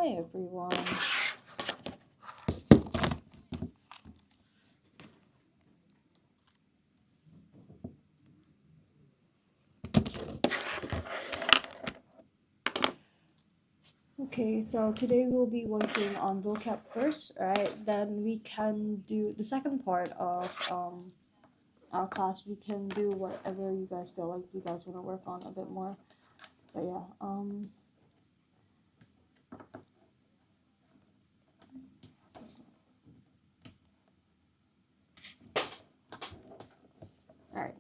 Hi everyone. Okay, so today we'll be working on vocab first, right? Then we can do the second part of our class. We can do whatever you guys feel like you guys want to work on a bit more. But yeah, alright.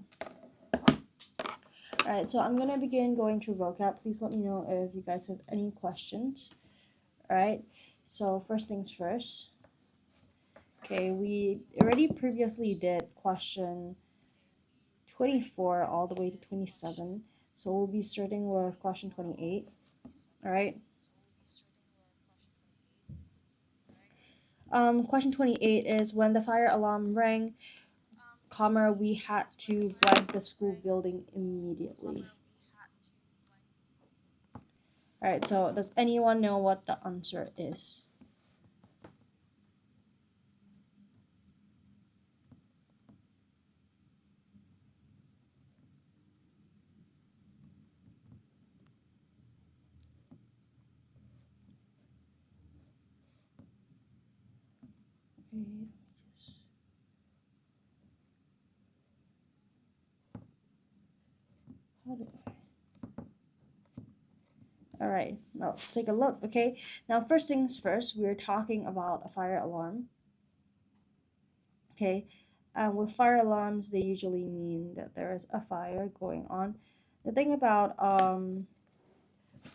Alright, so I'm gonna begin going through vocab. Please let me know if you guys have any questions. Alright, so first things first. Okay, we already previously did question 24 all the way to 27. So we'll be starting with question 28. Alright. Question 28 is when the fire alarm rang, comma, we had to blank the school building immediately. Alright, so does anyone know what the answer is? Okay, just... How do I... Alright, now let's take a look, okay? Now, first things first, we're talking about a fire alarm. Okay, with fire alarms, they usually mean that there is a fire going on. The thing about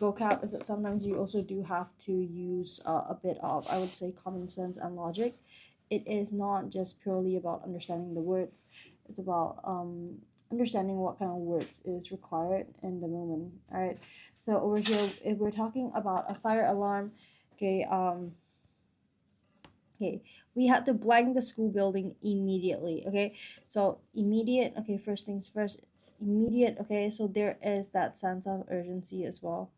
vocab is that sometimes you also do have to use a bit of, I would say, common sense and logic. It is not just purely about understanding the words. It's about understanding what kind of words is required in the moment. All right. So over here, if we're talking about a fire alarm, okay, okay, we had to blank the school building immediately. Okay, so immediate. Okay, first things first. Immediate. Okay, so there is that sense of urgency as well.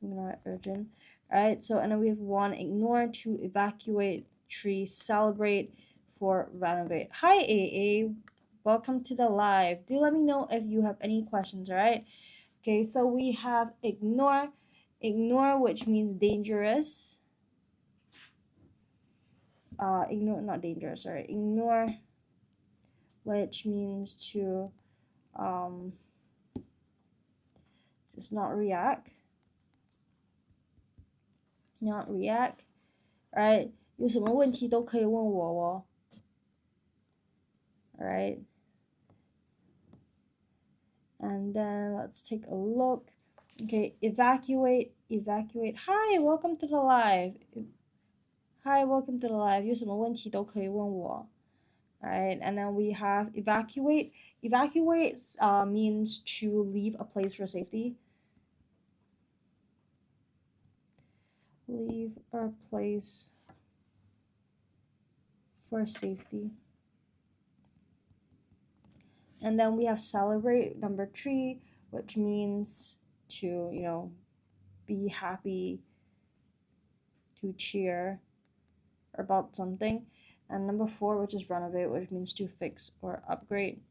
Not urgent. All right, so and then we have 1, ignore, 2, evacuate, 3, celebrate, 4, renovate. Hi AA, welcome to the live. Do let me know if you have any questions. All right, okay, so we have ignore, which means dangerous. Ignore, not dangerous, sorry, ignore, which means to just not react. Not react. Right? 有什么问题都可以问我哦。Alright. And then let's take a look. Okay, evacuate. Hi, welcome to the live. Hi, welcome to the live. 有什么问题都可以问我。Alright, and then we have evacuate. Evacuate means to leave a place for safety. Leave a place for safety. And then we have celebrate, number 3, which means to, be happy, to cheer about something. And number 4, which is renovate, which means to fix or upgrade.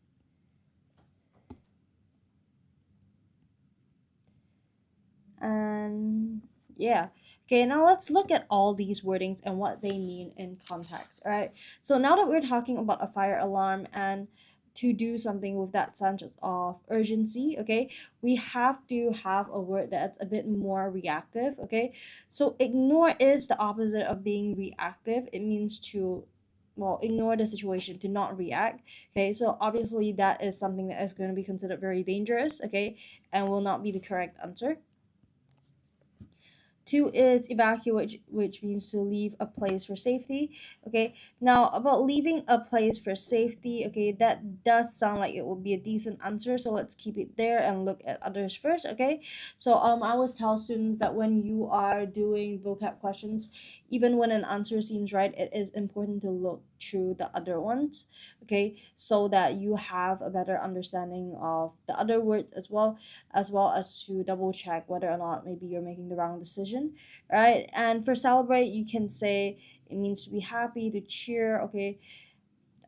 And yeah, okay, now let's look at all these wordings and what they mean in context. All right, so now that we're talking about a fire alarm and to do something with that sense of urgency, okay, we have to have a word that's a bit more reactive. Okay, so ignore is the opposite of being reactive. It means to, well, ignore the situation, to not react. Okay, so obviously that is something that is going to be considered very dangerous, okay, and will not be the correct answer. 2 is evacuate, which means to leave a place for safety. Okay, now about leaving a place for safety, okay, that does sound like it will be a decent answer, so let's keep it there and look at others first. Okay, so I always tell students that when you are doing vocab questions, even when an answer seems right, it is important to look through the other ones, okay, so that you have a better understanding of the other words as well as to double check whether or not maybe you're making the wrong decision, right? And for celebrate, you can say it means to be happy, to cheer, okay,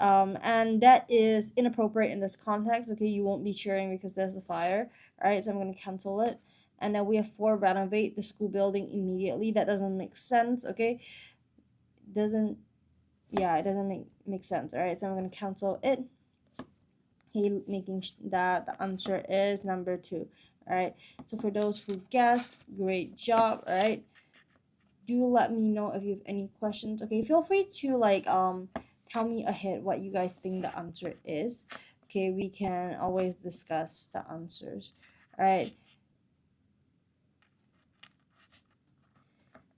and that is inappropriate in this context, okay, you won't be cheering because there's a fire, right? So I'm going to cancel it. And then we have 4, renovate the school building immediately. That doesn't make sense, okay? Doesn't, yeah, it doesn't make sense, all right? So I'm going to cancel it. Okay, making that the answer is number 2, all right? So for those who guessed, great job, all right? Do let me know if you have any questions, okay? Feel free to like tell me ahead what you guys think the answer is, okay? We can always discuss the answers, all right?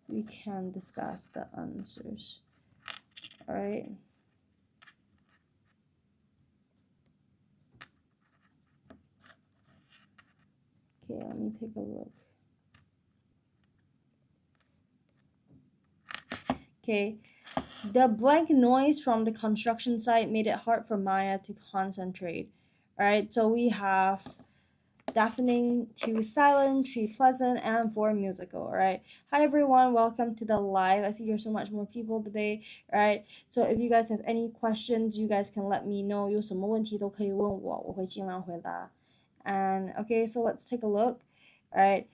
We can discuss the answers, all right? Okay, let me take a look. Okay, the blank noise from the construction site made it hard for Maya to concentrate. All right, so we have deafening, 2 silent, 3 pleasant, and 4 musical. All right. Hi everyone, welcome to the live. I see there's so much more people today. All right. So if you guys have any questions, you guys can let me know. 有什么问题都可以问我，我会尽量回答。And okay, so let's take a look. All right.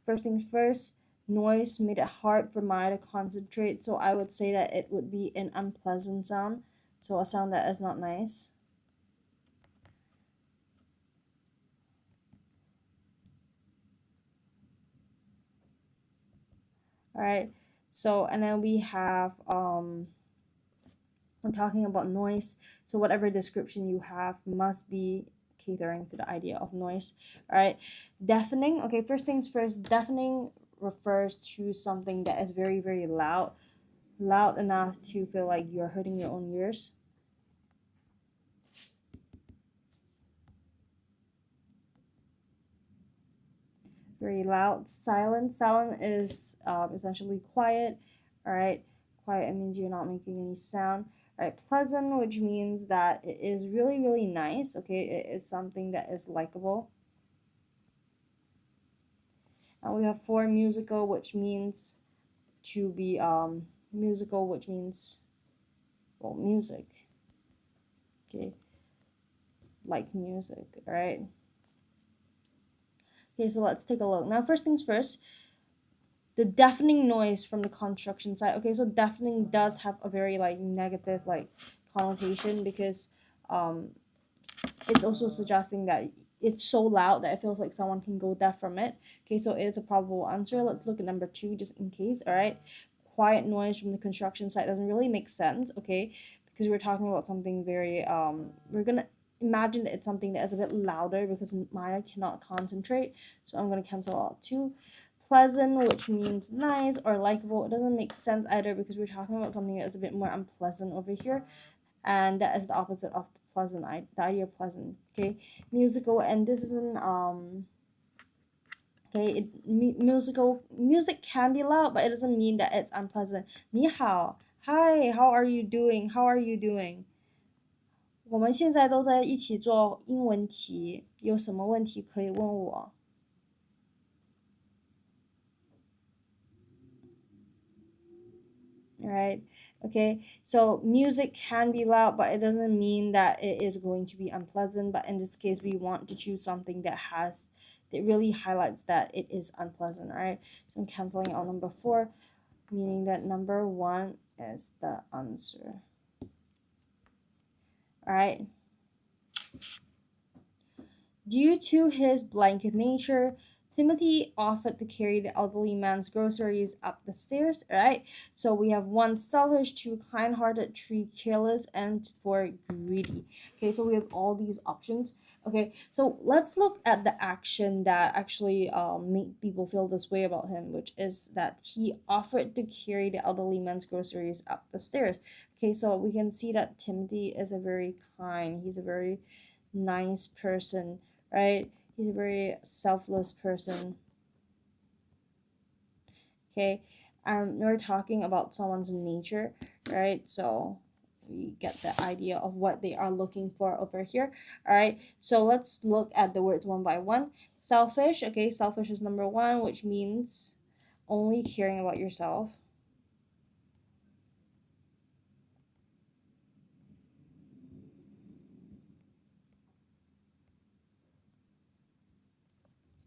First things first, noise made it hard for Maya to concentrate. So I would say that it would be an unpleasant sound. So a sound that is not nice. All right. So and then we have we're talking about noise. So whatever description you have must be catering to the idea of noise. All right. Deafening. Okay, first things first, deafening refers to something that is very, very loud. Loud enough to feel like you're hurting your own ears. Very loud. Silent. Silent is essentially quiet. All right. Quiet means you're not making any sound. All right. Pleasant, which means that it is really, really nice. Okay. It is something that is likable. And we have 4, musical, which means to be musical, which means, well, music. Okay. Like music. All right. Okay, so let's take a look. Now, first things first, the deafening noise from the construction site. Okay, so deafening does have a very like negative like connotation because it's also suggesting that it's so loud that it feels like someone can go deaf from it. Okay, so it's a probable answer. Let's look at number 2 just in case. All right, quiet noise from the construction site doesn't really make sense. Okay, because we're talking about something very we're gonna imagine it's something that is a bit louder because Maya cannot concentrate. So I'm gonna cancel out 2. Pleasant, which means nice or likable, it doesn't make sense either because we're talking about something that is a bit more unpleasant over here, and that is the opposite of the pleasant, the idea of pleasant. Okay, musical, and this is an okay, music can be loud, but it doesn't mean that it's unpleasant. 你好 hi, how are you doing? How are you doing? 我们现在都在一起做英文题，有什么问题可以问我。All right, okay, so music can be loud, but it doesn't mean that it is going to be unpleasant. But in this case, we want to choose something that really highlights that it is unpleasant. All right, so I'm canceling out number 4, meaning that number 1 is the answer. All right, due to his blank nature, Timothy offered to carry the elderly man's groceries up the stairs. All right, so we have 1 selfish, 2 kind-hearted, 3 careless, and 4 greedy. Okay, so we have all these options. Okay, so let's look at the action that actually made people feel this way about him, which is that he offered to carry the elderly man's groceries up the stairs. Okay, so we can see that Timothy is a very kind, he's a very nice person, right? He's a very selfless person. Okay, we're talking about someone's nature, right? So we get the idea of what they are looking for over here. All right, so let's look at the words one by one. Selfish, okay, selfish is number one, which means only caring about yourself.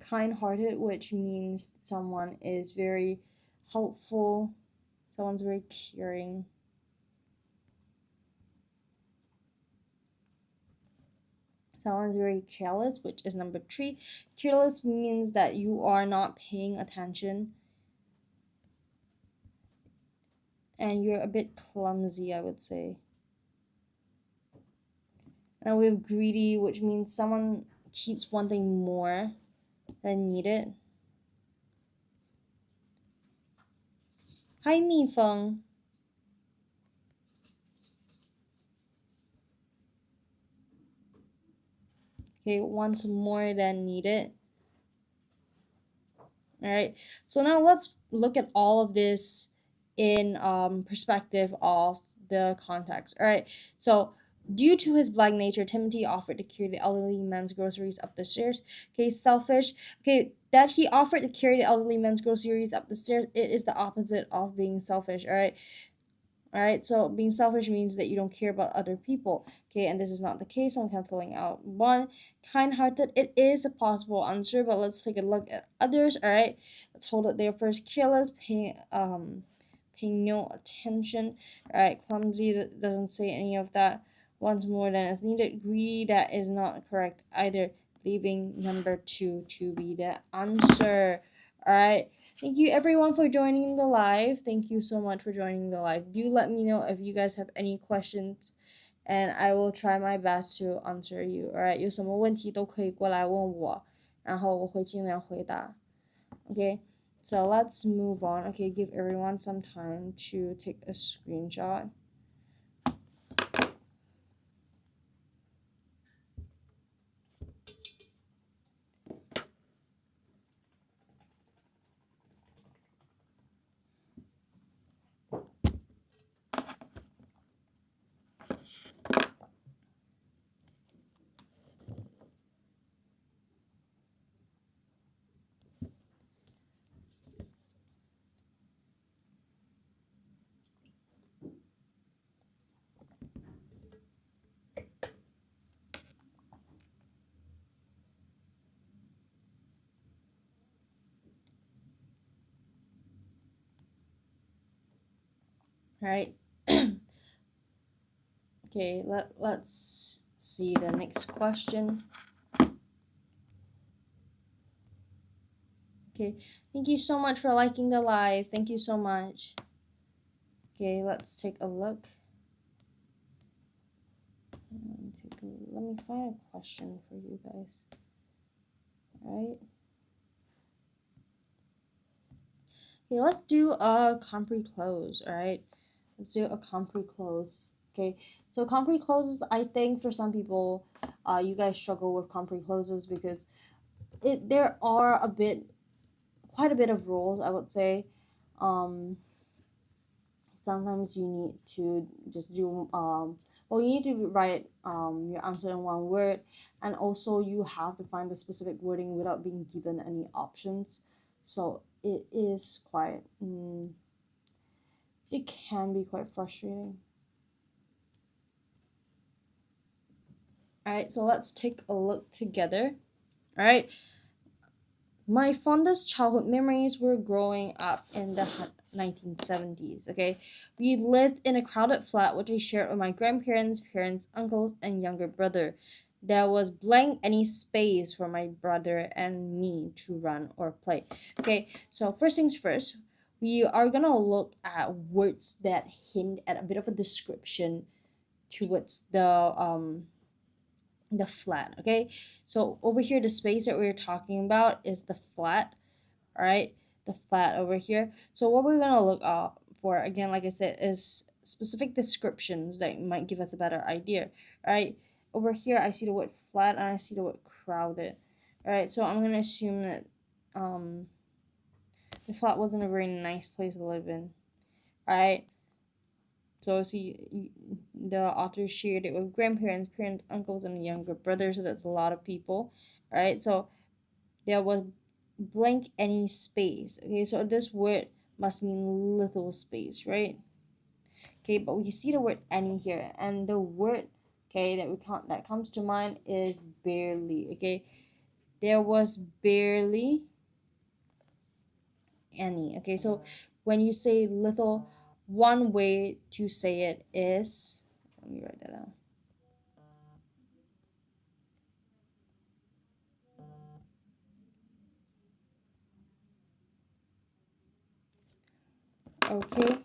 Kind-hearted, which means someone is very helpful, someone's very caring. Someone's very careless, which is number three. Careless means that you are not paying attention and you're a bit clumsy, I would say. And we have greedy, which means someone keeps wanting more than needed. Hi, Mi Feng. Okay, wants more than needed. All right, so now let's look at all of this in perspective of the context. All right, so due to his black nature, Timothy offered to carry the elderly man's groceries up the stairs. Okay, selfish. Okay, that he offered to carry the elderly man's groceries up the stairs, it is the opposite of being selfish. All right, all right, so being selfish means that you don't care about other people. Okay, and this is not the case. I'm canceling out one. Kind-hearted, it is a possible answer, but let's take a look at others. All right, let's hold it there first. Careless, paying no attention. All right, clumsy, that doesn't say any of that. Once more than is needed. Greedy, that is not correct either. Leaving number two to be the answer. All right. Thank you everyone for joining the live. Thank you so much for joining the live. Do let me know if you guys have any questions and I will try my best to answer you. Alright, 有什么问题都可以过来问我，然后我会尽量回答。Okay, so let's move on. Okay, give everyone some time to take a screenshot. Right. Okay, let's see the next question. Okay, thank you so much for liking the live. Thank you so much. Okay, let's take a look. Let me find a question for you guys. All right. Okay, let's do a compre close. All right. Let's do a compre close. Okay. So compre closes, I think for some people, you guys struggle with compre closes because there are quite a bit of rules, I would say. Sometimes you need to just do well, you need to write your answer in one word, and also you have to find the specific wording without being given any options. So it is quite it can be quite frustrating. All right, so let's take a look together. All right, my fondest childhood memories were growing up in the 1970s. Okay, we lived in a crowded flat which I shared with my grandparents, parents, uncles, and younger brother. There was blank any space for my brother and me to run or play. Okay, so first things first, we are gonna look at words that hint at a bit of a description towards the flat. Okay, so over here the space that we're talking about is the flat. All right, the flat over here. So what we're gonna look for, again, like I said, is specific descriptions that might give us a better idea. All right, over here I see the word flat and I see the word crowded. All right, so I'm gonna assume that The flat wasn't a very nice place to live in, right? So see, the author shared it with grandparents, parents, uncles, and younger brothers. So that's a lot of people, right? So there was blank any space. Okay, so this word must mean little space, right? Okay, but we see the word any here, and the word, okay, that comes to mind is barely. Okay, there was barely any. Okay, so when you say little, one way to say it is, let me write that down. Okay,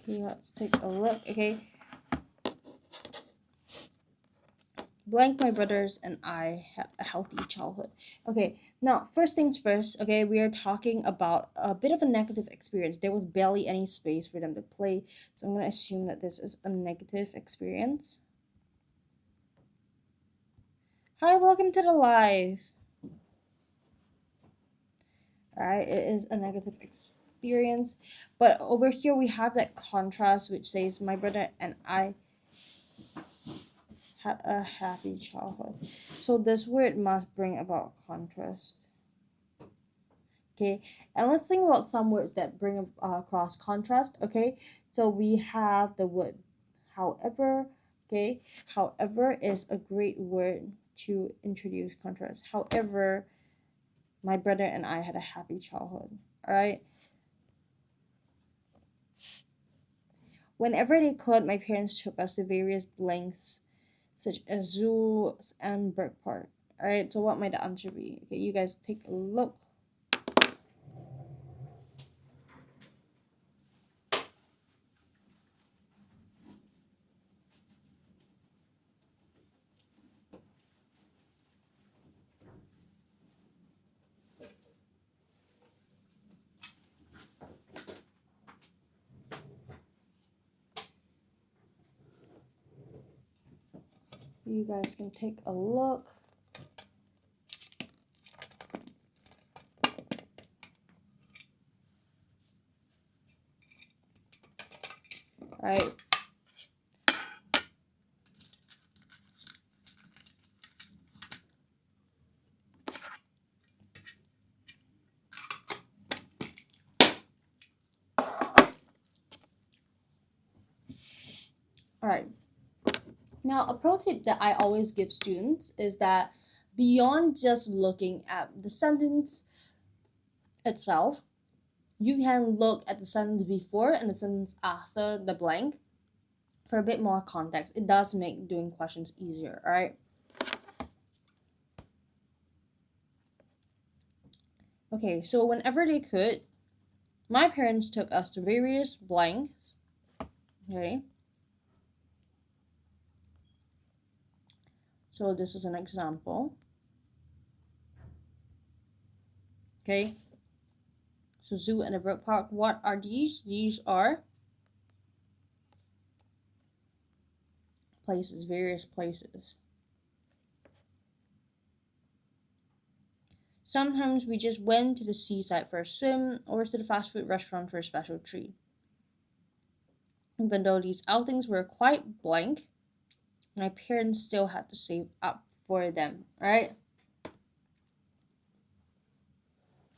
okay, let's take a look. Okay, blank, my brothers and I had a healthy childhood. Okay, now first things first, okay, we are talking about a bit of a negative experience. There was barely any space for them to play, so I'm going to assume that this is a negative experience. Hi, welcome to the live. Alright, it is a negative experience, but over here we have that contrast which says my brother and I had a happy childhood. So this word must bring about contrast. Okay, and let's think about some words that bring across contrast. Okay, so we have the word however. Okay, however is a great word to introduce contrast. However, my brother and I had a happy childhood. All right. Whenever they could, my parents took us to various blanks, such as zoos and Bird Park. All right. So what might the answer be? Okay, you guys take a look. You guys can take a look. All right. All right. Now, a pro tip that I always give students is that beyond just looking at the sentence itself, you can look at the sentence before and the sentence after the blank for a bit more context. It does make doing questions easier, all right? Okay, so whenever they could, my parents took us to various blanks, okay? So this is an example, okay? So zoo and a bird park, what are these? These are places, various places. Sometimes we just went to the seaside for a swim or to the fast food restaurant for a special treat. Even though these outings were quite blank, my parents still had to save up for them, right?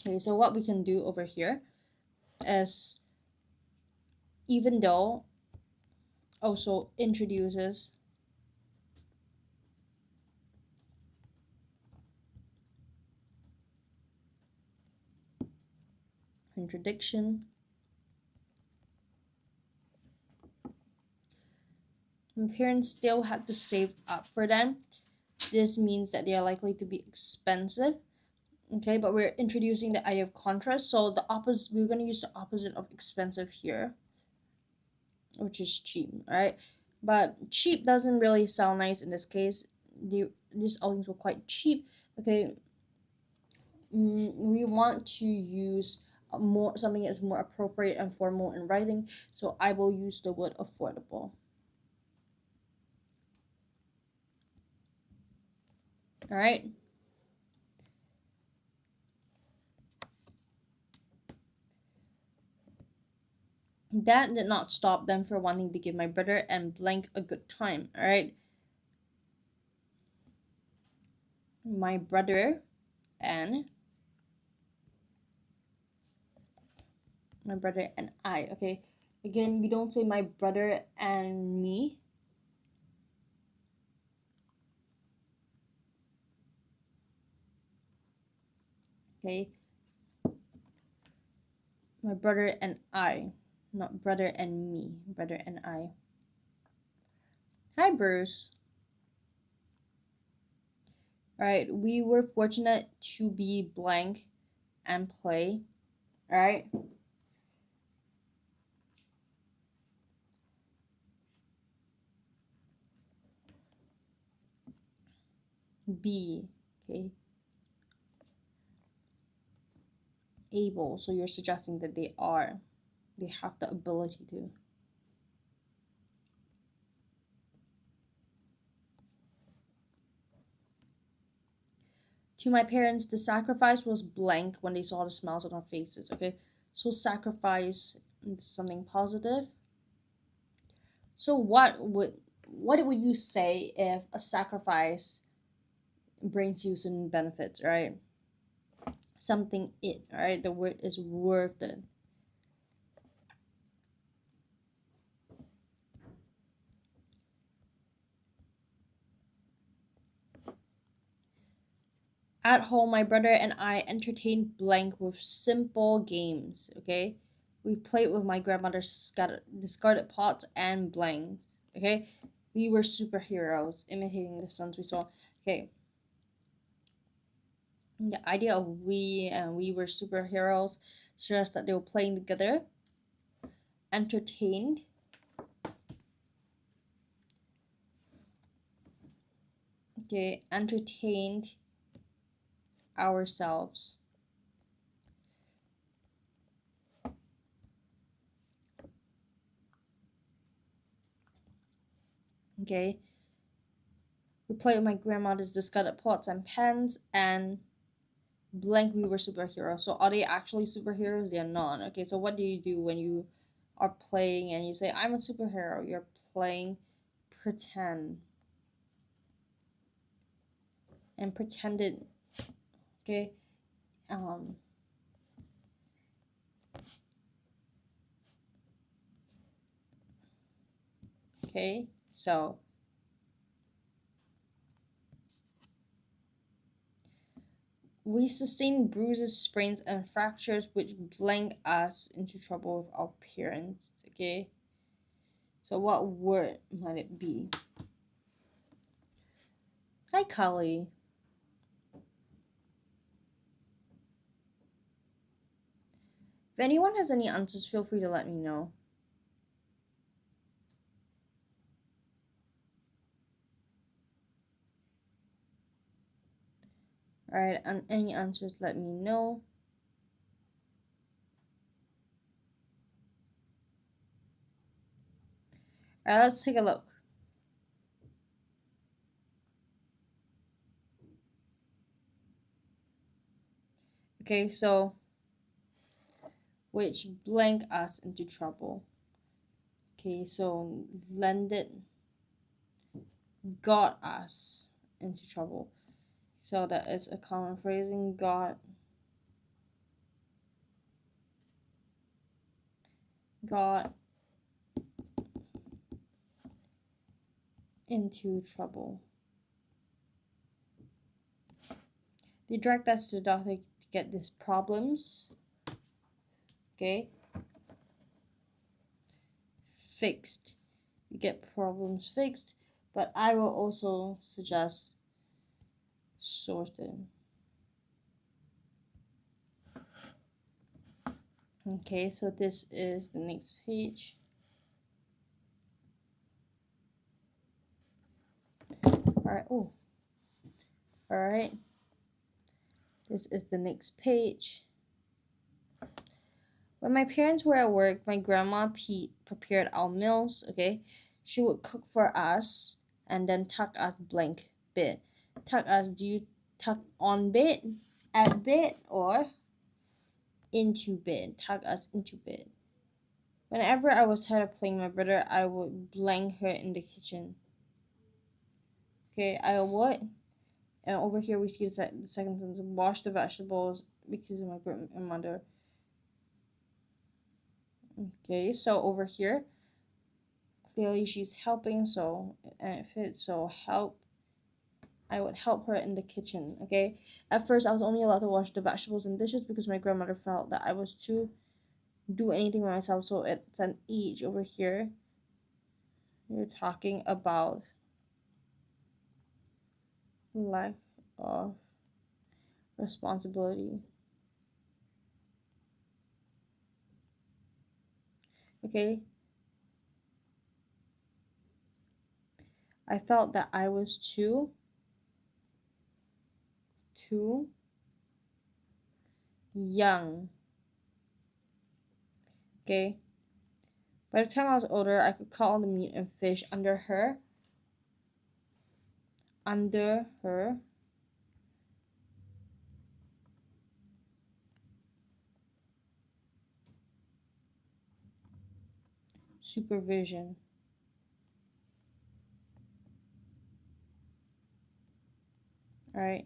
Okay, so what we can do over here is even though also introduces contradiction. My parents still had to save up for them. This means that they are likely to be expensive. Okay, but we're introducing the idea of contrast. So the opposite, we're going to use the opposite of expensive here, which is cheap, right? But cheap doesn't really sound nice in this case. These outings were quite cheap, Okay, we want to use more something that's more appropriate and formal in writing, so I will use the word affordable. All right. That did not stop them from wanting to give my brother and blank a good time. All right. My brother and I. Okay. Again, we don't say my brother and me. Okay. My brother and I, not brother and me. Brother and I. Hi, Bruce. All right. We were fortunate to be blank and play. All right. Be. Okay. Able. So you're suggesting that they are. They have the ability to. To my parents, the sacrifice was blank when they saw the smiles on our faces. Okay. So sacrifice is something positive. So what would you say if a sacrifice brings you some benefits, right? Something right? The word is worth it. At home, my brother and I entertained blank with simple games, okay? We played with my grandmother's discarded pots and blanks, okay? We were superheroes, imitating the sons we saw. Okay, the idea of we and we were superheroes suggests that they were playing together, entertained, okay, entertained ourselves. Okay, we played with my grandmother's discarded pots and pans and blank we were superheroes. So are they actually superheroes? They are not. Okay, so what do you do when you are playing and you say I'm a superhero? You're playing pretend and pretended. Okay. Um. Okay. So we sustain bruises, sprains, and fractures which blank us into trouble with our parents. Okay. So what word might it be? Hi, Kali. If anyone has any answers, feel free to let me know. Alright, and any answers, let me know. Alright, let's take a look. Okay, so which blank us into trouble. Okay, so lended got us into trouble. So that is a common phrasing. Got into trouble. They dragged us to the doctor to get these problems. Okay. Fixed. You get problems fixed, but I will also suggest sorted. Okay, so this is the next page. Alright, oh. Alright. This is the next page. When my parents were at work, my grandma prepared our meals, okay? She would cook for us and then tuck us blank bed. Tuck us, do you tuck on bed, at bed, or into bed? Tuck us into bed. Whenever I was tired of playing my brother, I would blank her in the kitchen. Okay, I would. And over here we see the second sentence: wash the vegetables because of my grandmother. Okay, so over here, clearly she's helping, so and it fits. So help. I would help her in the kitchen. Okay. At first, I was only allowed to wash the vegetables and dishes because my grandmother felt that I was too do anything by myself. So it's an age over here. You're talking about lack of responsibility. Okay. I felt that I was too young. Okay. By the time I was older, I could cut all the meat and fish under her supervision. All right.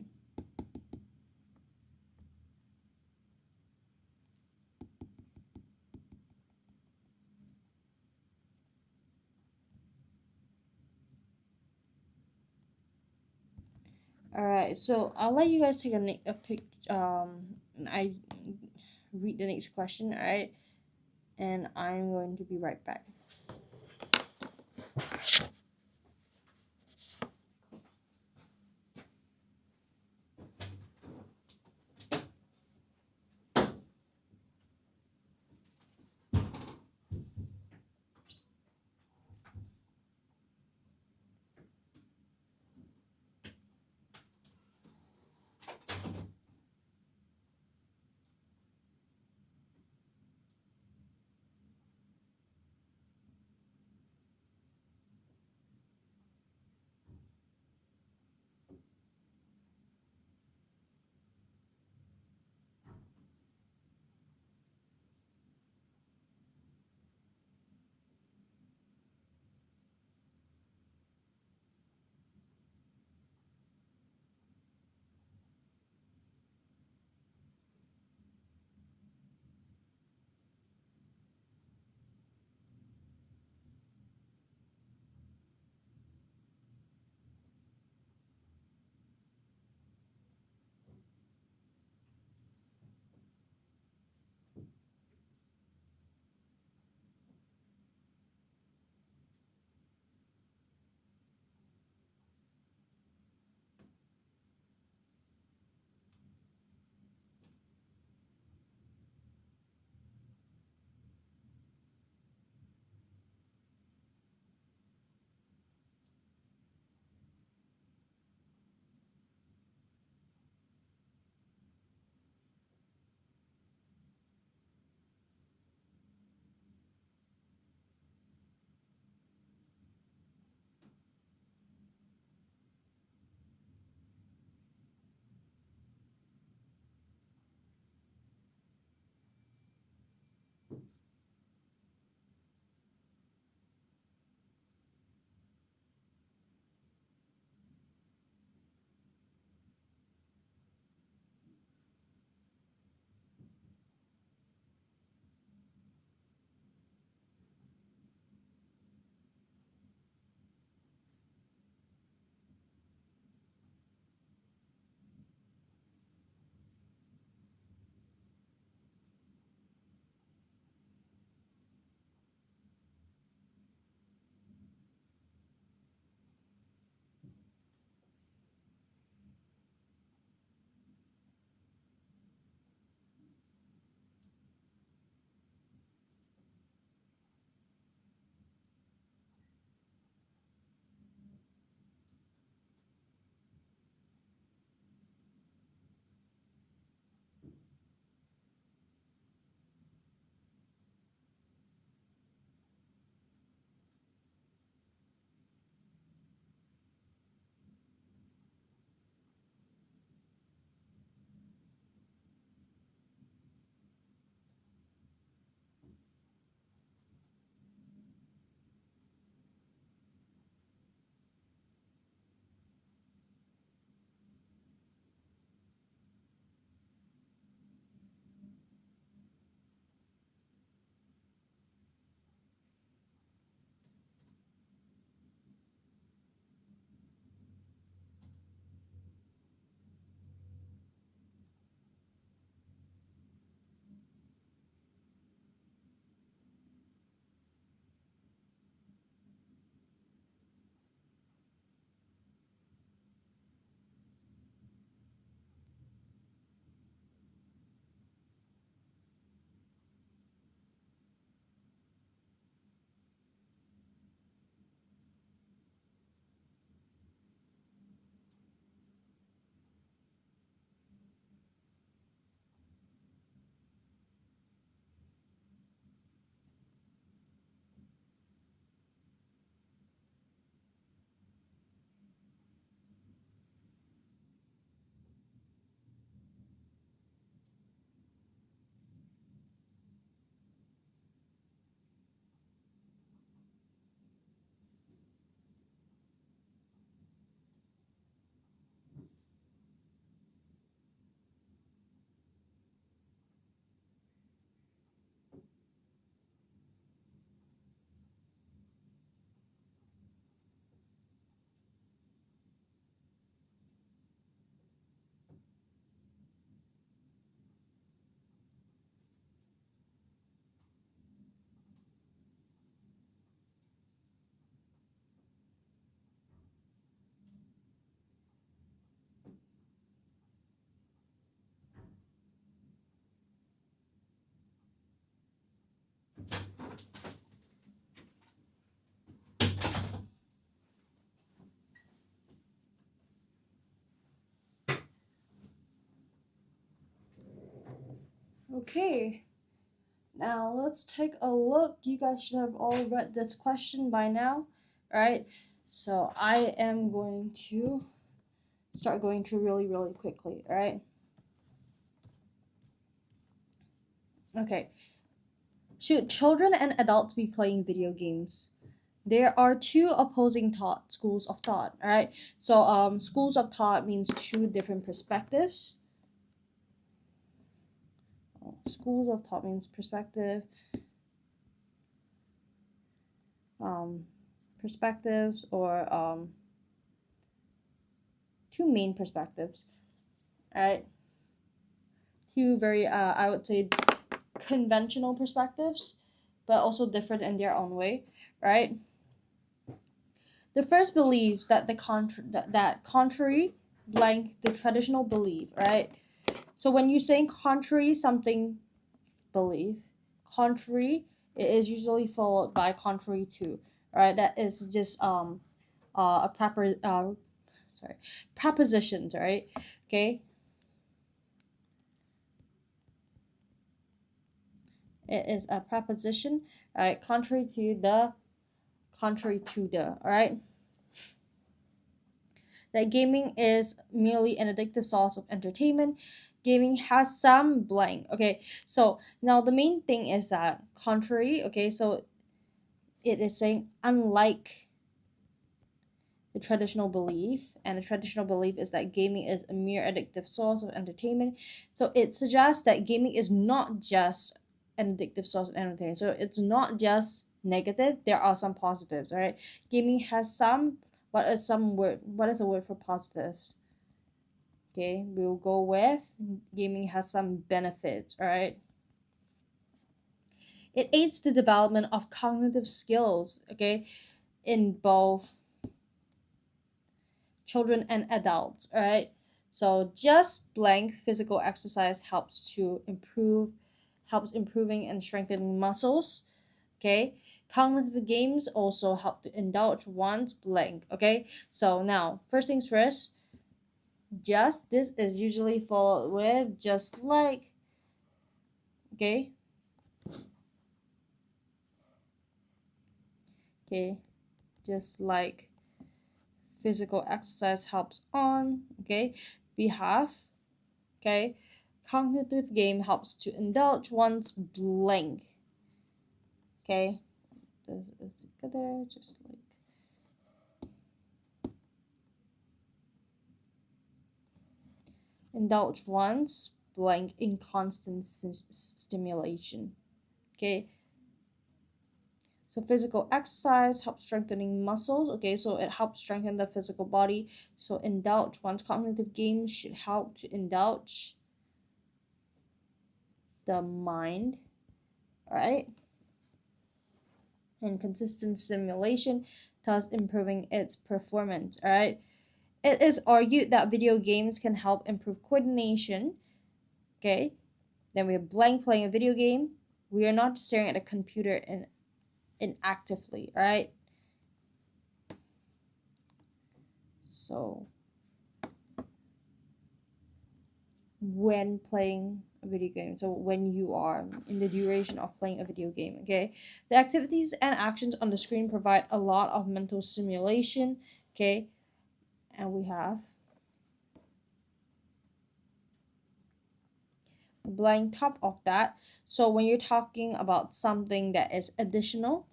All right. So I'll let you guys take a pic. I read the next question. All right. And I'm going to be right back. Okay, now let's take a look. You guys should have all read this question by now, right? So I am going to start going through really quickly, all right? Okay. Should children and adults be playing video games? There are two opposing schools of thought, all right? So schools of thought means two different perspectives. Schools of thought means perspective. Perspectives or two main perspectives, right? Two very I would say conventional perspectives, but also different in their own way, right? The first believes that that contrary blank the traditional belief, right? So when you're saying contrary something belief, contrary it is usually followed by contrary to, right? That is just a proper sorry prepositions, right? Okay, it is a preposition, right? Contrary to the, contrary to the, all right? That gaming is merely an addictive source of entertainment. Gaming has some blank. Okay, so now the main thing is that contrary, okay, so it is saying unlike the traditional belief, and the traditional belief is that gaming is a mere addictive source of entertainment. So it suggests that gaming is not just an addictive source of entertainment. So it's not just negative. There are some positives, right? Gaming has some. What is some word? What is a word for positives? Okay, we'll go with gaming has some benefits. All right. It aids the development of cognitive skills. Okay, in both children and adults, all right? So just blank physical exercise helps improving and strengthening muscles, okay? Cognitive games also help to indulge one's blank, okay? So now, first things first, just this is usually followed with just like, okay? Okay, just like physical exercise helps on, okay, behalf, okay, cognitive game helps to indulge one's blank, okay, this is together just like indulge one's blank in constant stimulation, okay. So physical exercise helps strengthening muscles, okay, so it helps strengthen the physical body. So indulge one's cognitive games should help to indulge the mind, all right, and consistent stimulation, thus improving its performance, all right. It is argued that video games can help improve coordination, okay. Then we have blank playing a video game. We are not staring at a computer inactively, all right. So when playing a video game, so when you are in the duration of playing a video game, okay, the activities and actions on the screen provide a lot of mental stimulation, okay. And we have blank top of that. So when you're talking about something that is additional,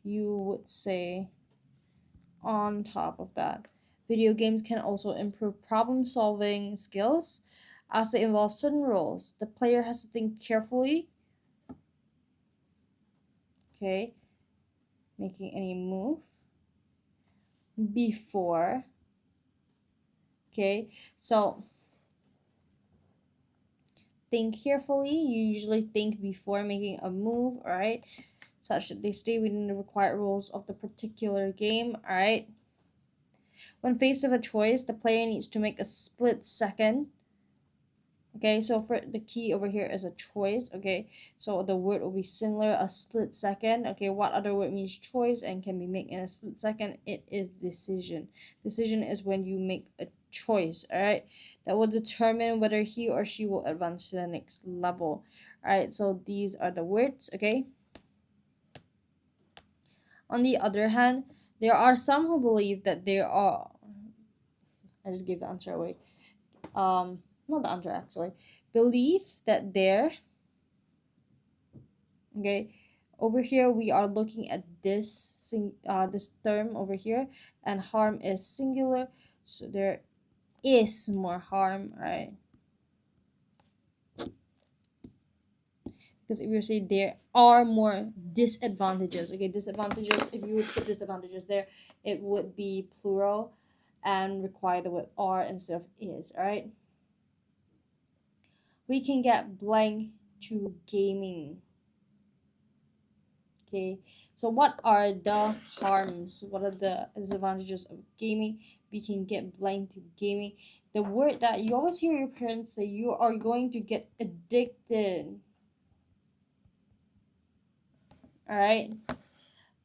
you would say on top of that. Video games can also improve problem solving skills as they involve certain rules. The player has to think carefully, okay, making any move before, okay. So think carefully. You usually think before making a move, all right, such that they stay within the required rules of the particular game, all right. When faced with a choice, the player needs to make a split second Okay, so for the key over here is a choice. Okay, so the word will be similar, a split second. Okay, what other word means choice and can be made in a split second? It is decision. Decision is when you make a choice, all right, that will determine whether he or she will advance to the next level. All right, so these are the words. Okay, on the other hand, there are some who believe that there are, I just gave the answer away. Not the answer actually. Believe that there, okay, over here we are looking at this term over here, and harm is singular, so there is more harm, right? Because if you say there are more disadvantages, okay, disadvantages, if you would put disadvantages there, it would be plural and require the word are instead of is. All right, we can get blank to gaming. Okay, so what are the harms? What are the disadvantages of gaming? We can get blind to gaming. The word that you always hear your parents say, you are going to get addicted. All right,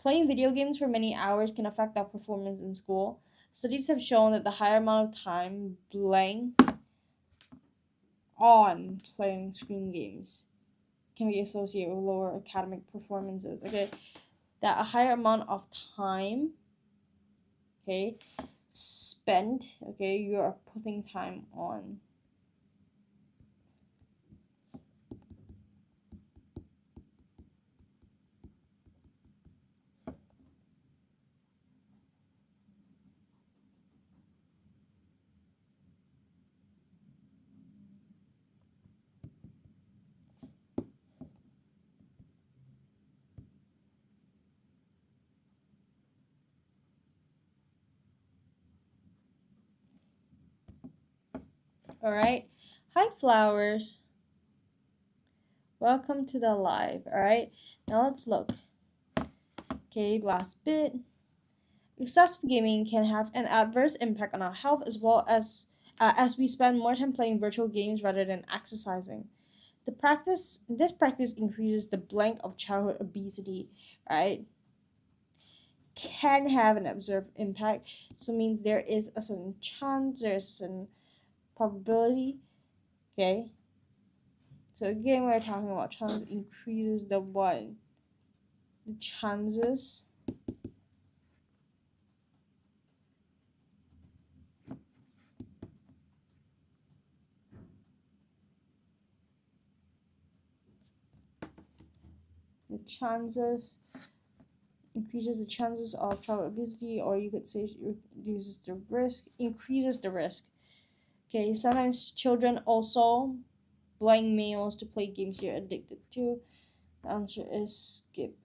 playing video games for many hours can affect our performance in school. Studies have shown that the higher amount of time blank on playing screen games can be associated with lower academic performances. Okay, that a higher amount of time, okay, spend, okay, you are putting time on. All right, hi flowers, welcome to the live. All right, now let's look. Okay, last bit. Excessive gaming can have an adverse impact on our health as we spend more time playing virtual games rather than exercising. This practice increases the blank of childhood obesity, right? Can have an observed impact, so it means there is a certain chance, there's a certain probability. Okay, so again we're talking about chance increases the what? The chances the chances increases the chances of childhood obesity, or you could say reduces the risk, increases the risk. Okay, sometimes children also blank males to play games they're addicted to. The answer is skip.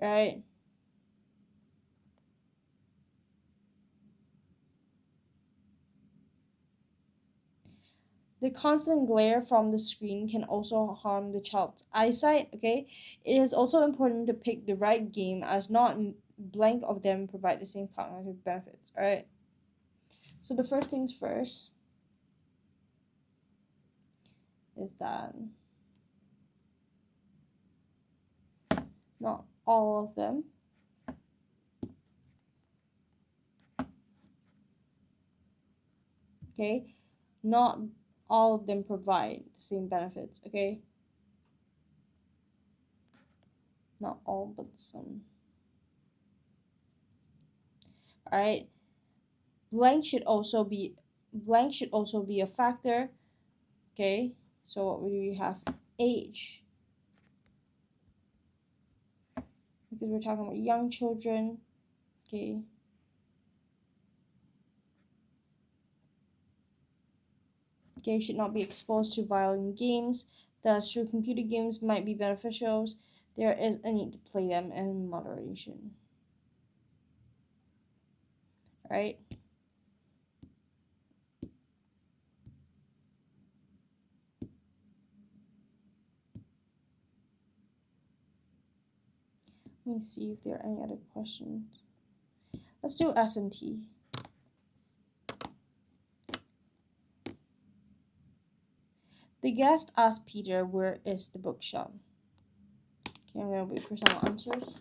Right? The constant glare from the screen can also harm the child's eyesight. Okay, it is also important to pick the right game, as not blank of them provide the same cognitive benefits. All right. So the first things first is that not all of them, okay, not all of them provide the same benefits. Okay, not all but some. All right, blank should also be a factor. Okay, so what do we have? Age, because we're talking about young children. Okay, okay, should not be exposed to violent games. Thus, through computer games might be beneficial. There is a need to play them in moderation. Right? Let me see if there are any other questions. Let's do S&T. The guest asked Peter, "Where is the bookshop?" Okay, I'm gonna wait for some answers.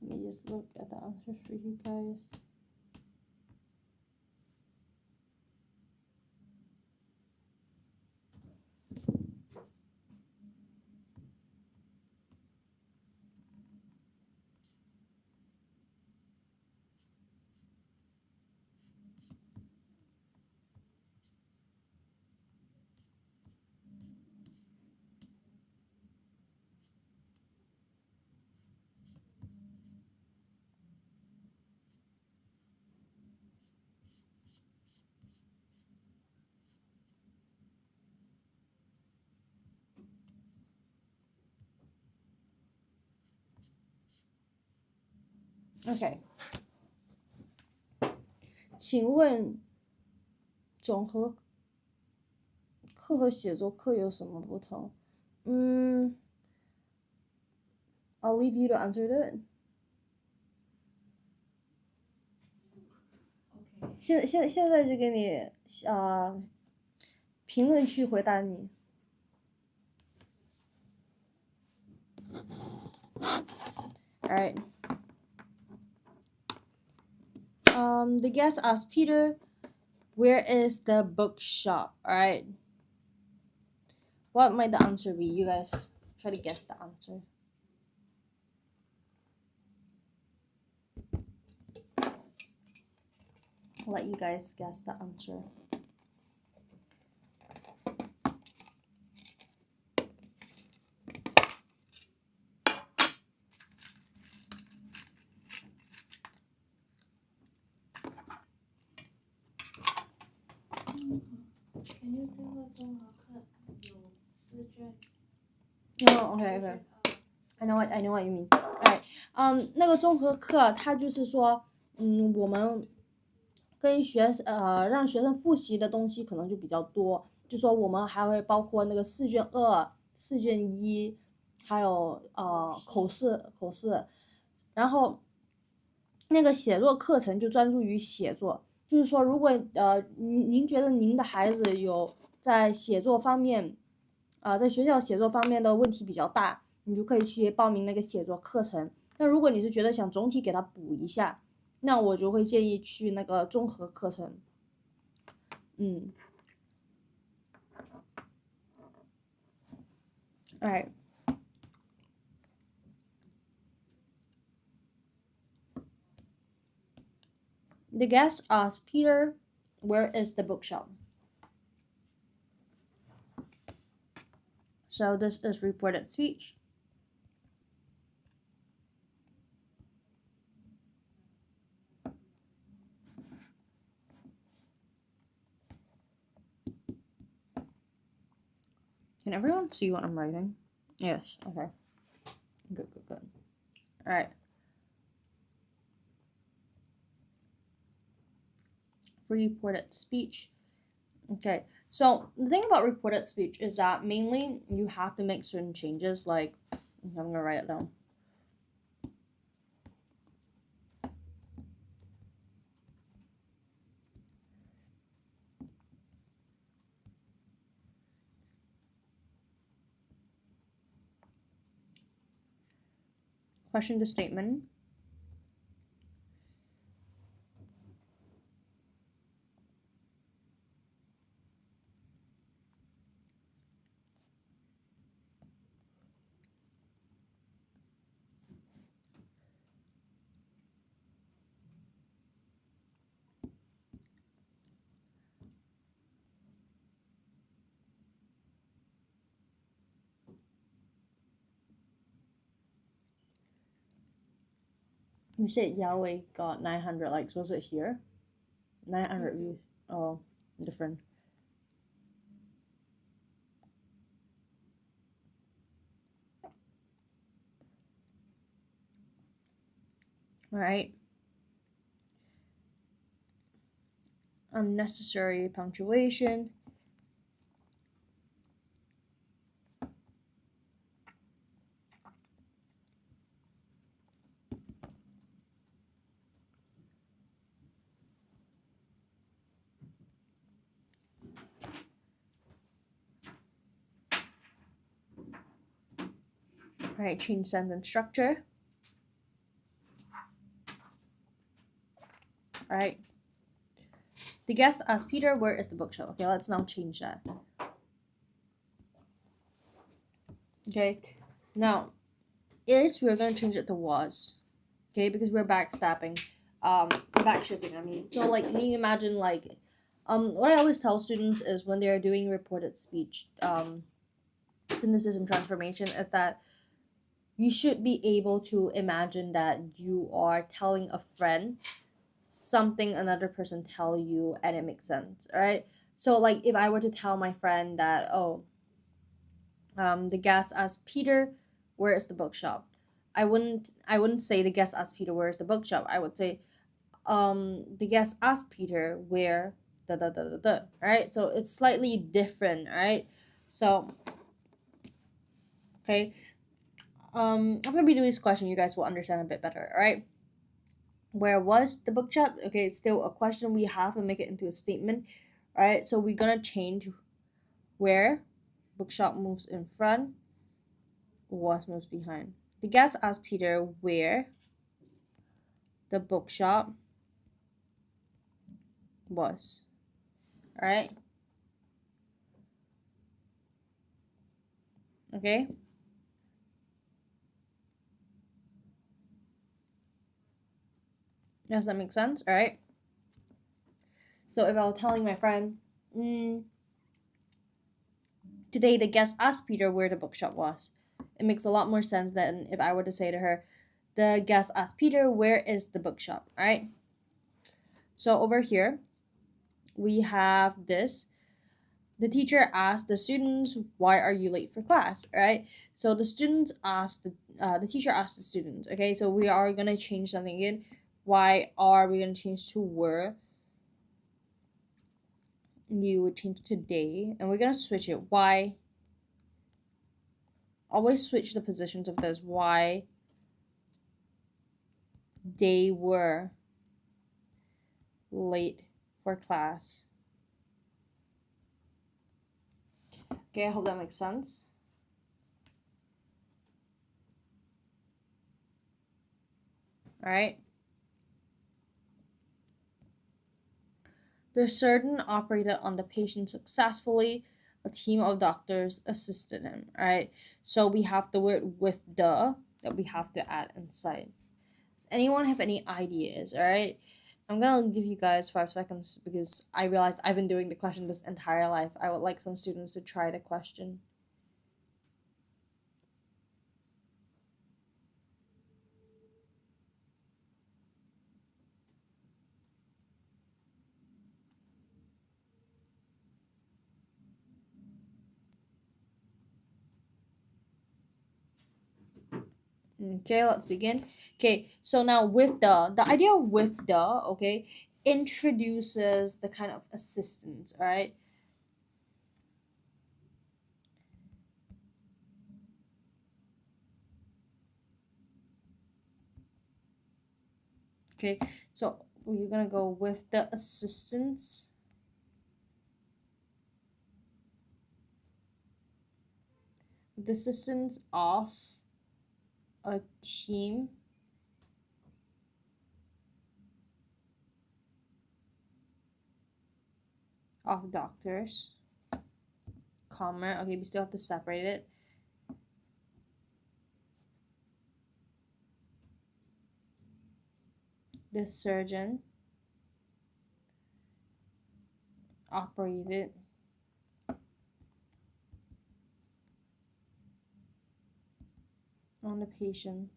Let me just look at the answers for you guys. OK， 请问总和课和写作课有什么不同？I'll leave you to answer that. 现在就给你评论区回答你。Alright. The guest asked Peter, "Where is the bookshop?" Alright. What might the answer be? You guys try to guess the answer. I'll let you guys guess the answer. Oh, okay. I know what you mean. Alright. 那个综合课它就是说，我们跟让学生复习的东西可能就比较多，就说我们还会包括那个试卷2、试卷1，还有口试，然后那个写作课程就专注于写作，就是说如果您觉得您的孩子有在写作方面在学校写作方面的问题比较大，你就可以去报名那个写作课程。那如果你是觉得想总体给他补一下，那我就会建议去那个综合课程。Alright. The guest asked Peter, "Where is the bookshop?" So this is reported speech. Can everyone see what I'm writing? Yes, okay. Good. Alright. Reported speech. Okay, so the thing about reported speech is that mainly you have to make certain changes, like, I'm gonna write it down. Question to statement. You said Yahweh got 900 likes. Was it here? 900 views. Oh, different. All right. Unnecessary punctuation. All right. Change sentence structure. All right. The guest asked Peter, "Where is the bookshelf?" Okay, let's now change that. Okay. Now, we're gonna change it to was. Okay, because we're backstabbing, backshifting. I mean, so like, can you imagine like, what I always tell students is when they're doing reported speech, synthesis and transformation, is that you should be able to imagine that you are telling a friend something another person tell you and it makes sense. All right. So like, if I were to tell my friend that, oh, the guest asked Peter, "Where is the bookshop?" I wouldn't say the guest asked Peter, "Where is the bookshop?" I would say, the guest asked Peter where da da da da da. Right? So it's slightly different, right? So okay. After we do this question, you guys will understand a bit better, alright? Where was the bookshop? Okay, it's still a question we have to make it into a statement. Alright, so we're gonna change where bookshop moves in front, was moves behind. The guest asked Peter where the bookshop was. Alright? Okay? Does that make sense? Alright? So if I was telling my friend, today the guest asked Peter where the bookshop was, it makes a lot more sense than if I were to say to her, the guest asked Peter, "Where is the bookshop?" Right? So over here, we have this. The teacher asked the students, "Why are you late for class?" Right? So the teacher asked the students. Okay, so we are gonna change something again. Why are we gonna change to were? You would change today, and we're gonna switch it. Why? Always switch the positions of this. Why they were late for class. Okay, I hope that makes sense. All right. The surgeon operated on the patient successfully. A team of doctors assisted him. All right. So we have the word with the that we have to add inside. Does anyone have any ideas? All right. I'm gonna give you guys 5 seconds because I realize I've been doing the question this entire life. I would like some students to try the question. Okay, let's begin. Okay, so now with the idea with the, okay, introduces the kind of assistance, all right? Okay, so we're gonna go with the assistance. The assistance of a team of doctors, comma. Okay, we still have to separate it. The surgeon operated on the patient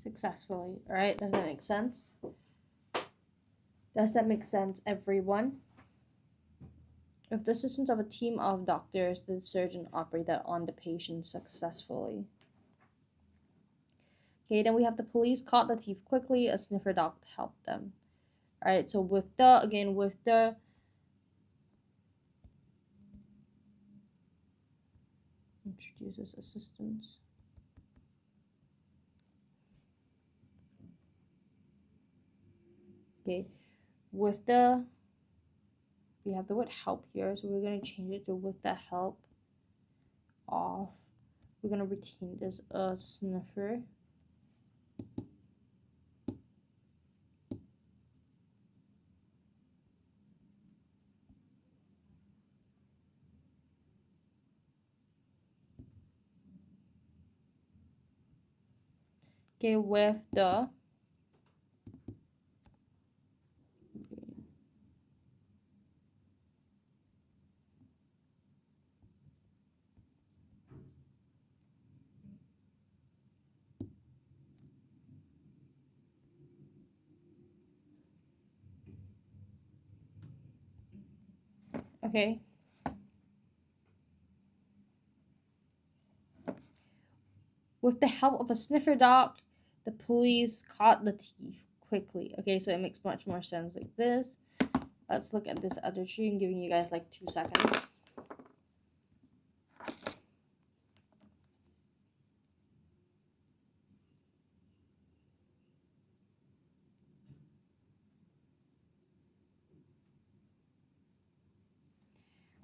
successfully. All right, does that make sense? Does that make sense, everyone? With the assistance of a team of doctors, the surgeon operated on the patient successfully. Okay, then we have the police caught the thief quickly. A sniffer dog helped them. All right, so with the introduces assistance. Okay, with the we have the word help here, so we're gonna change it to with the help of. We're gonna retain this sniffer. Okay, with the okay. With the help of a sniffer dog, the police caught the thief quickly. Okay, so it makes much more sense like this. Let's look at this other tree. I'm giving you guys like 2 seconds.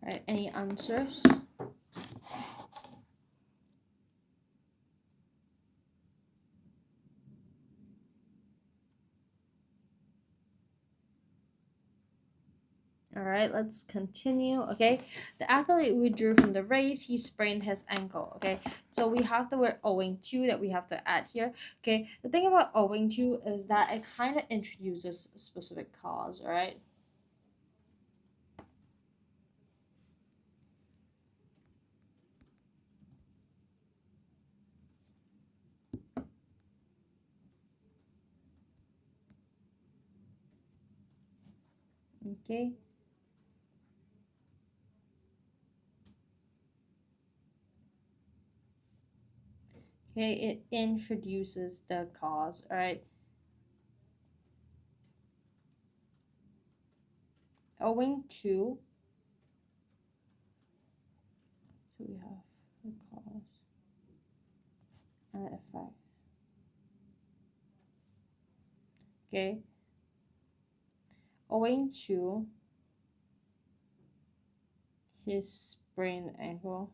All right, any answers? All right, let's continue. Okay, the athlete withdrew from the race. He sprained his ankle. Okay, so we have the word owing to that we have to add here. Okay, the thing about owing to is that it kind of introduces a specific cause. All right. Okay. Okay, it introduces the cause. All right. Owing to. So we have the cause and effect. Okay. Owing to his sprained ankle.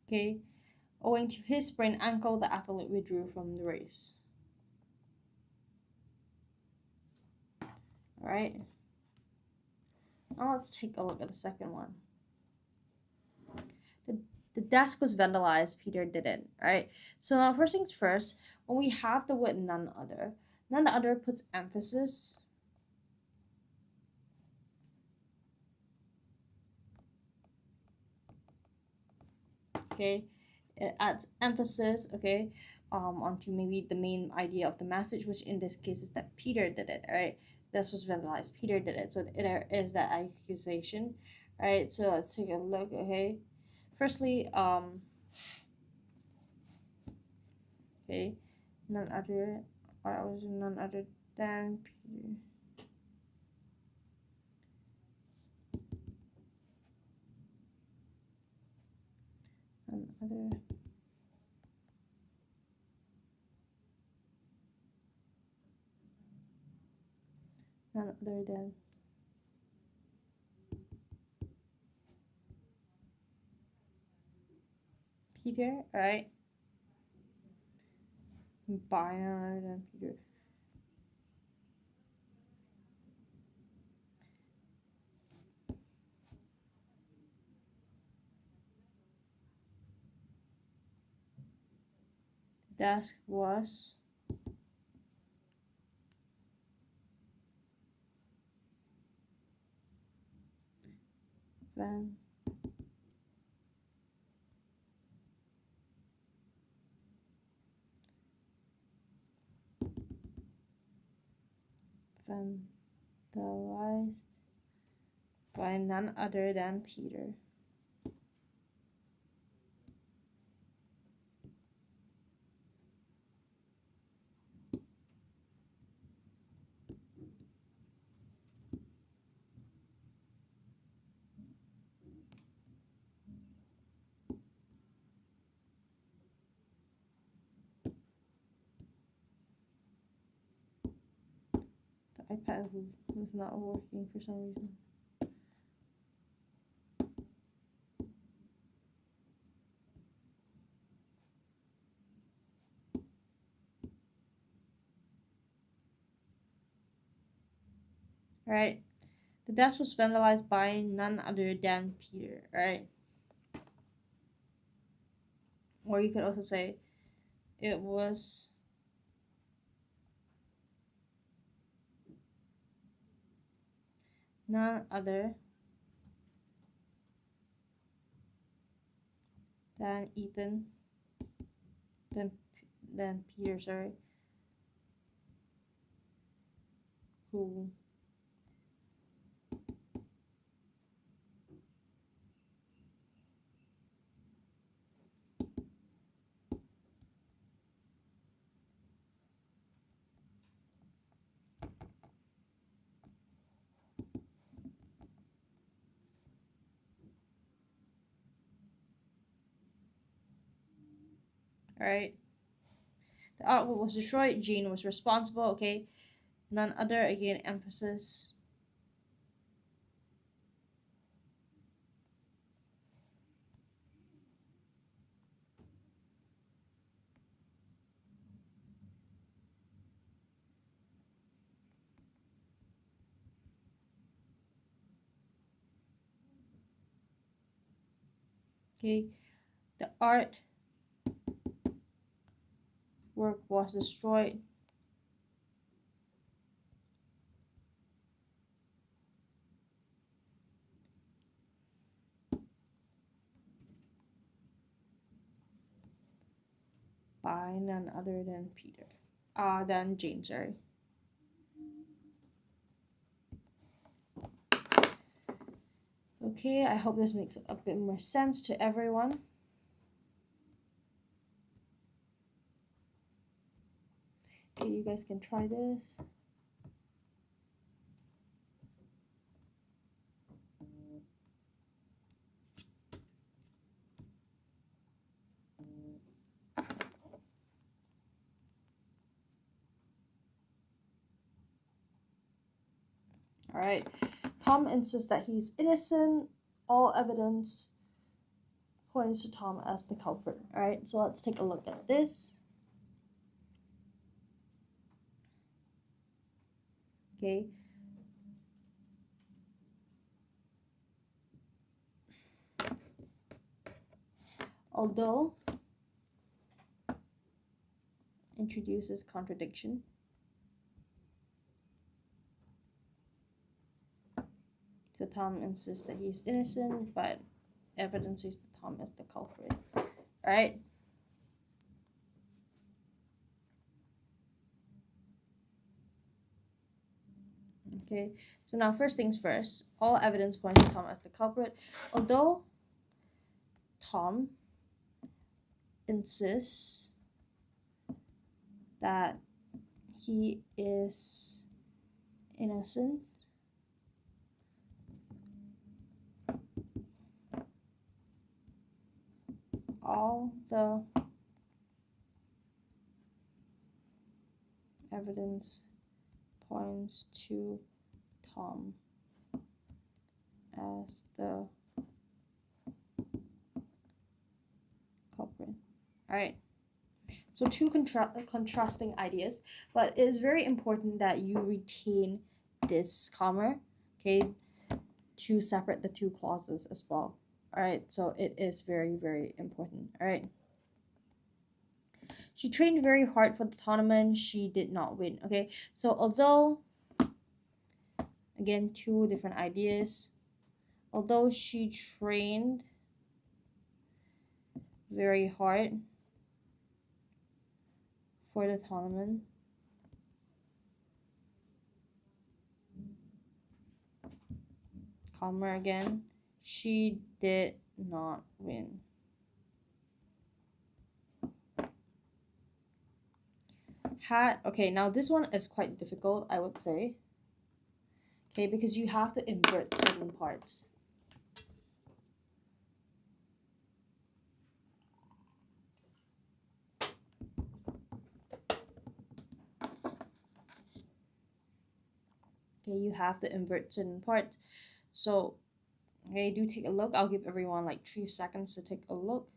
Okay. Owing to his sprained ankle, the athlete withdrew from the race. All right. Now let's take a look at the second one. The desk was vandalized. Peter didn't. All right. So now, first things first, when we have the word none other puts emphasis. Okay, it adds emphasis. Okay, onto maybe the main idea of the message, which in this case is that Peter did it. All right, this was vandalized. Peter did it. So there is that accusation. All right. So let's take a look. Okay, firstly, okay, none other. I was none other than Peter. None other. none other than Peter, alright? By none other than Peter. That was Van vandalized by none other than Peter. The iPad was not working for some reason. Alright. The desk was vandalized by none other than Peter, alright? Or you could also say it was none other than Ethan, than Peter, sorry, who alright? The artwork was destroyed. Jean was responsible, okay? None other, again, emphasis. Okay, the art work was destroyed. By none other than Peter. Than Jane, sorry. Okay, I hope this makes a bit more sense to everyone. Okay, you guys can try this. Alright, Tom insists that he's innocent. All evidence points to Tom as the culprit. Alright, so let's take a look at this. Okay. Although introduces contradiction. So Tom insists that he's innocent, but evidence is that Tom is the culprit. Right? Okay, so now first things first, all evidence points to Tom as the culprit. Although Tom insists that he is innocent, all the evidence points to Tom as the culprit. All right. So two contrasting ideas, but it is very important that you retain this comma, okay, to separate the two clauses as well. All right. So it is very, very important. All right. She trained very hard for the tournament. She did not win. Okay. So although, again, two different ideas. Although she trained very hard for the tournament, comma again, she did not win. Had, okay, now this one is quite difficult, I would say. Okay, because you have to invert certain parts. Okay, you have to invert certain parts. So, okay, do take a look. I'll give everyone like 3 seconds to take a look.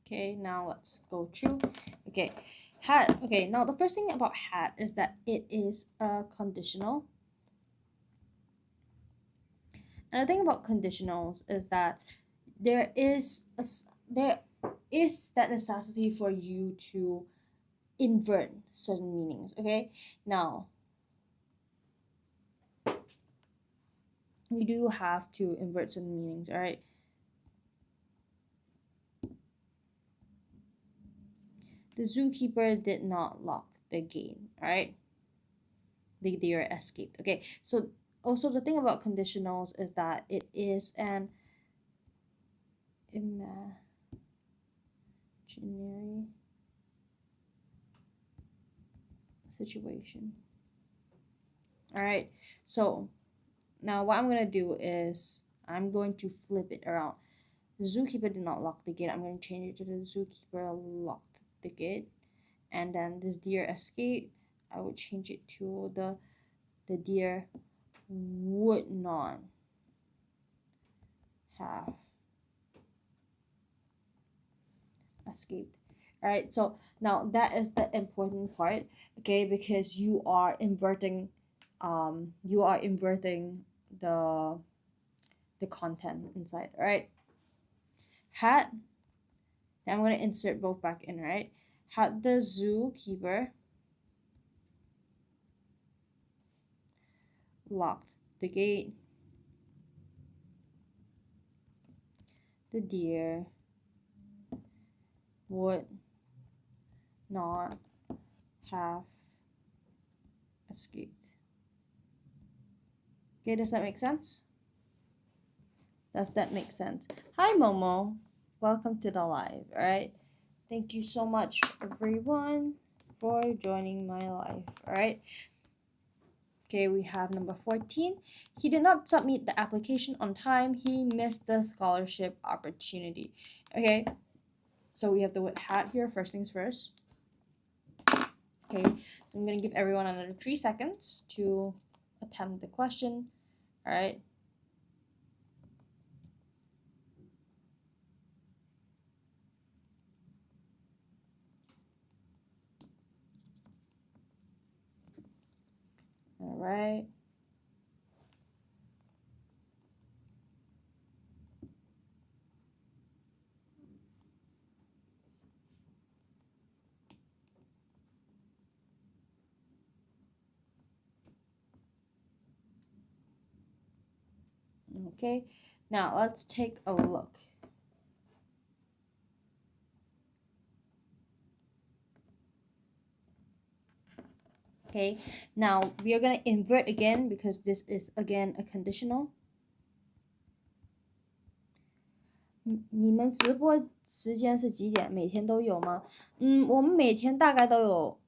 Okay, now let's go through. Okay, had. Okay, now the first thing about had is that it is a conditional. And the thing about conditionals is that there is that necessity for you to invert certain meanings. Okay, now we do have to invert certain meanings. All right. The zookeeper did not lock the gate. All right. The deer escaped. Okay, so also the thing about conditionals is that it is an imaginary situation. All right, so now what I'm gonna do is I'm going to flip it around. The zookeeper did not lock the gate. I'm going to change it to the zookeeper locked the gate, and then this deer escaped. I would change it to the deer would not have escaped. All right, so now that is the important part, okay, because you are inverting the content inside. All right, had, then I'm going to insert both back in. Right, had the zookeeper locked the gate, the deer would not have escaped. Okay, does that make sense? Does that make sense? Hi, Momo. Welcome to the live. All right. Thank you so much, everyone, for joining my live. All right. Okay, we have number 14. He did not submit the application on time. He missed the scholarship opportunity. Okay, so we have the word had here, first things first. Okay, so I'm going to give everyone another 3 seconds to attempt the question. All right. All right. Okay, now let's take a look. Okay, now we are going to invert again because this is again a conditional. 你们直播时间是几点？每天都有吗？我们每天大概都有，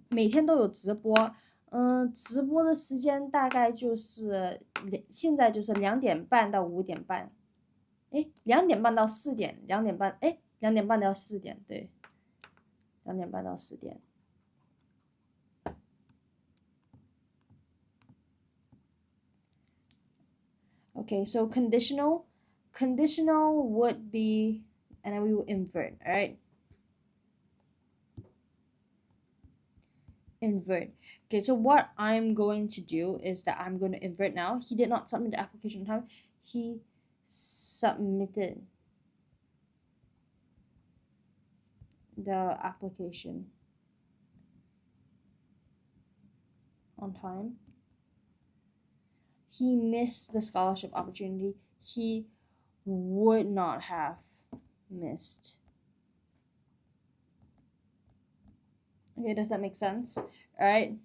每天都有直播。直播的时间大概就是现在就是2点半到5点半。哎，2点半到4点，2点半，哎，2点半到4点，对，2点半到4点。Okay, so conditional would be, and then we will invert, all right? Invert. Okay, so what I'm going to do is that I'm going to invert now. He did not submit the application on time. He submitted the application on time. He missed the scholarship opportunity. He would not have missed. Okay, does that make sense? All right.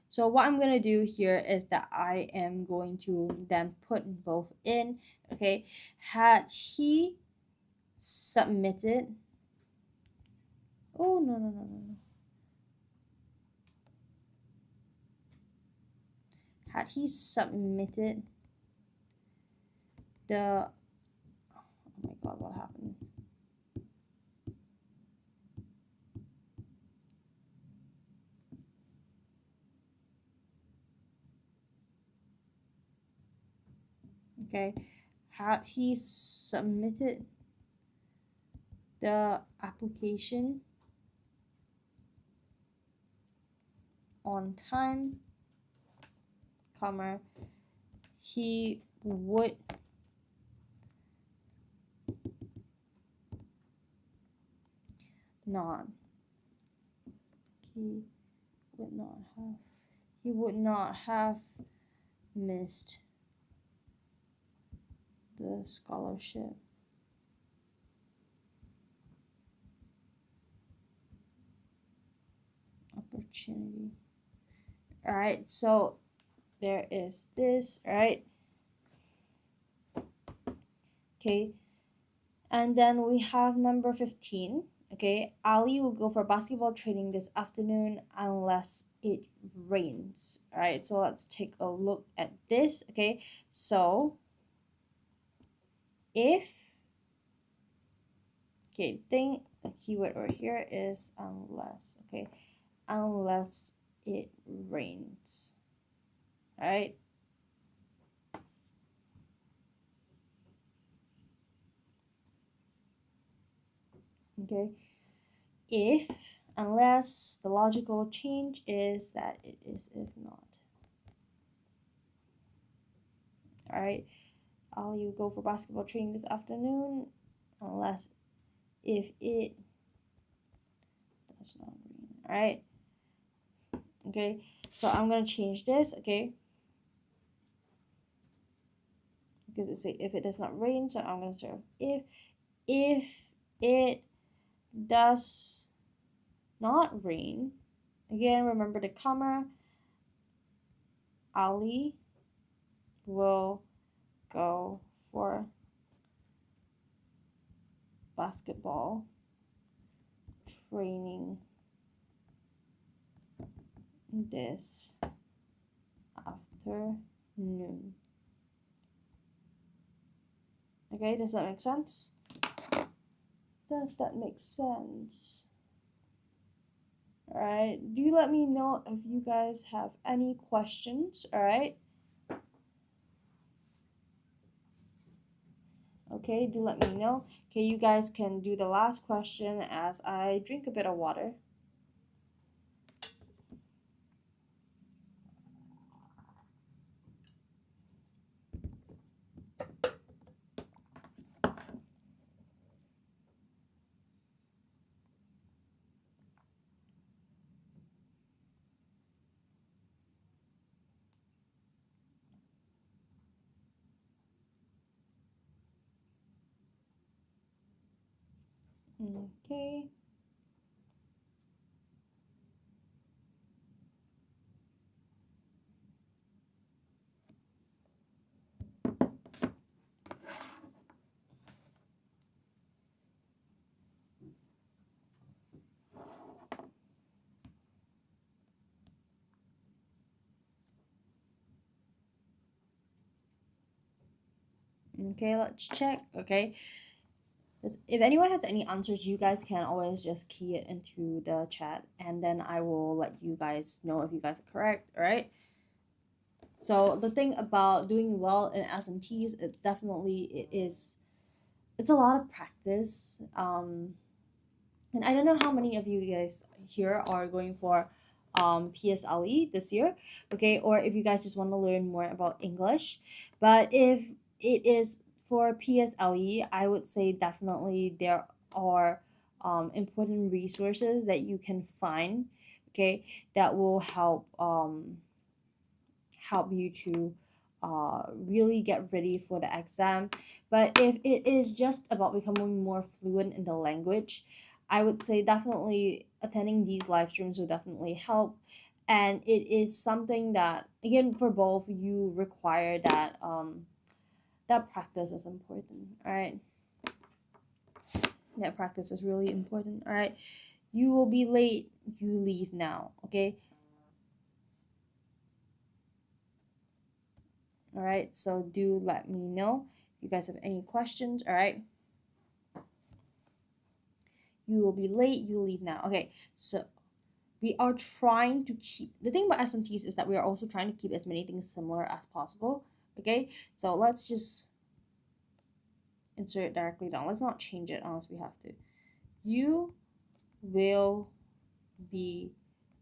So what I'm going to do here is that I am going to then put both in. Okay, had he submitted, oh no, had he submitted the, oh my god, what happened? Okay, had he submitted the application on time, comma, he would not, he would not have missed the scholarship opportunity. All right, so there is this, all right? Okay, and then we have number 15. Okay, Ali will go for basketball training this afternoon unless it rains. All right, so let's take a look at this. Okay, so if, okay, thing, the keyword over here is unless. Okay, unless it rains. All right. Okay, if, unless, the logical change is that it is if not. All right, I'll go for basketball training this afternoon unless if it does not rain. All right, okay, so I'm gonna change this, okay, because it's a, if it does not rain, so I'm gonna serve if it does not rain. Again, remember the comma. Ali will go for basketball training this afternoon. Okay, does that make sense? Does that make sense? All right, do let me know if you guys have any questions. All right, okay, do let me know. Okay, you guys can do the last question as I drink a bit of water. Okay. Okay, let's check. Okay. If anyone has any answers, you guys can always just key it into the chat and then I will let you guys know if you guys are correct, all right? So the thing about doing well in SMTs, it's definitely it's a lot of practice. And I don't know how many of you guys here are going for PSLE this year, okay? Or if you guys just want to learn more about English. But if it is for PSLE, I would say definitely there are important resources that you can find, okay, that will help you to really get ready for the exam. But if it is just about becoming more fluent in the language, I would say definitely attending these live streams will definitely help. And it is something that, again, for both, you require that that practice is important. All right, that practice is really important. All right, you will be late. You leave now. Okay. All right. So do let me know if you guys have any questions. All right. You will be late, you leave now. Okay, so we are trying to keep, the thing about SMTs is that we are also trying to keep as many things similar as possible. Okay, so let's just insert it directly down. Let's not change it unless we have to. You will be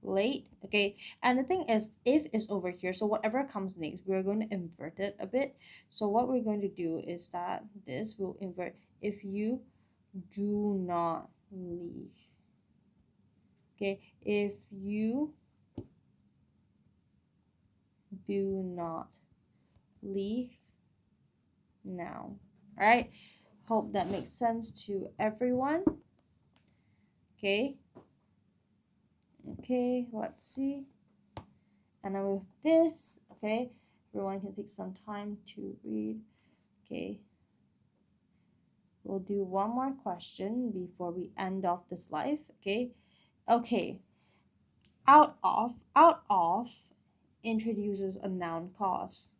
late. Okay, and the thing is, if is over here, so whatever comes next, we're going to invert it a bit. So what we're going to do is that this will invert if you do not leave. Okay, if you do not leave now. All right, hope that makes sense to everyone. Okay, okay, let's see. And then with this, okay, everyone can take some time to read. Okay, we'll do one more question before we end off this live. Okay, okay, out of introduces a noun clause.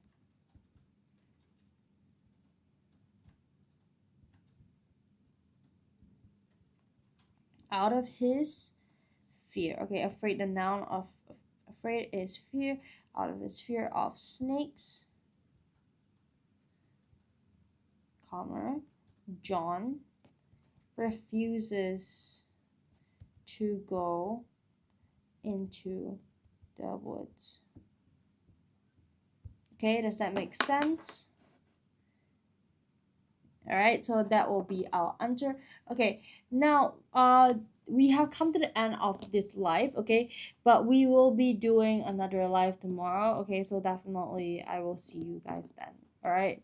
Out of his fear. Okay, afraid, the noun of afraid is fear. Out of his fear of snakes, comma, John refuses to go into the woods. Okay, does that make sense? All right, so that will be our answer. Okay, now we have come to the end of this live, okay, but we will be doing another live tomorrow. Okay, so definitely I will see you guys then. All right.